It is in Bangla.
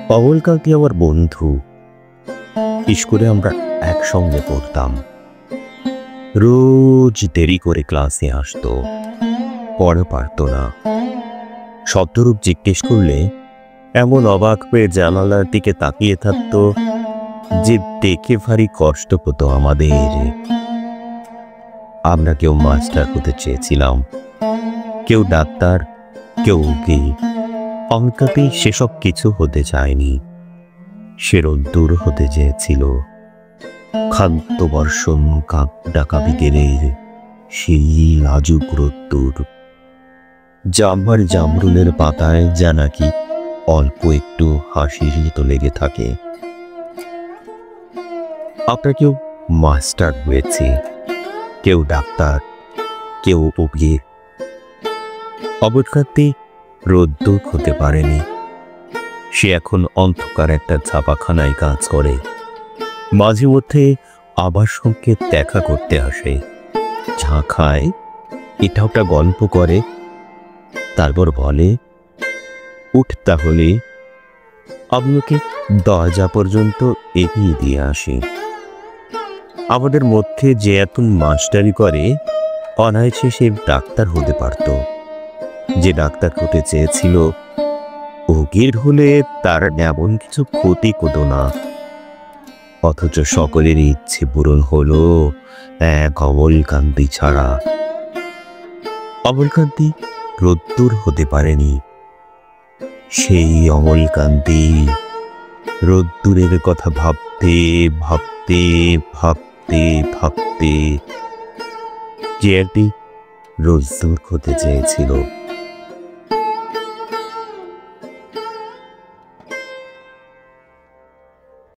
অবলকান্তি আমার বন্ধু। স্কুলে আমরা একসঙ্গে পড়তাম। রোজ দেরি করে ক্লাসে আসতো, পড়া পারত না। শব্দরূপ জিজ্ঞেস করলে এমন অবাক হয়ে জানালার দিকে তাকিয়ে থাকতো যে দেখে ভারী কষ্ট হতো আমাদের। আমরা কেউ মাস্টার হতে চেয়েছিলাম, কেউ ডাক্তার, কেউ উকিল। অঙ্কাতে সেসব কিছু হতে চায়নি। সে রোদ্দুর হতে চেয়েছিল, ক্ষান্ত বর্ষণ কাক ডাকা বিকেলের সেই লাজুক রোদ্দুর। জাম্বার জামরুলের পাতায় যা নাকি অল্প একটু হাসির তো লেগে থাকে। আপনার কেউ মাস্টার হয়েছে, কেউ ডাক্তার, কেউ উকিল। অবলকান্তি রোদ্দুর হতে পারেনি। সে এখন অন্ধকার একটা ছাপাখানায় কাজ করে। মাঝে মধ্যে আবার সঙ্গে দেখা করতে আসে, চা খায়, এটা ওটা গল্প করে, তারপর বলে, উঠ তাহলে। আপনাকে দরজা পর্যন্ত এগিয়ে দিয়ে আসে। আমাদের মধ্যে যে এত মাস্টারি করে, অনায়াসে সে ডাক্তার হতে পারত। যে ডাক্তার হতে চেয়েছিল, উকিল হলে তার এমন কিছু ক্ষতি হতো না। অথচ সকলের ইচ্ছে পূরণ হলো এক অবলকান্তি ছাড়া। অবলকান্তি রোদ্দুর হতে পারেনি। সেই অমলকান্তি রোদ্দুরের কথা ভাবতে ভাবতে ভাবতে ভাবতে যে একটি রোদ্দুর হতে চেয়েছিল।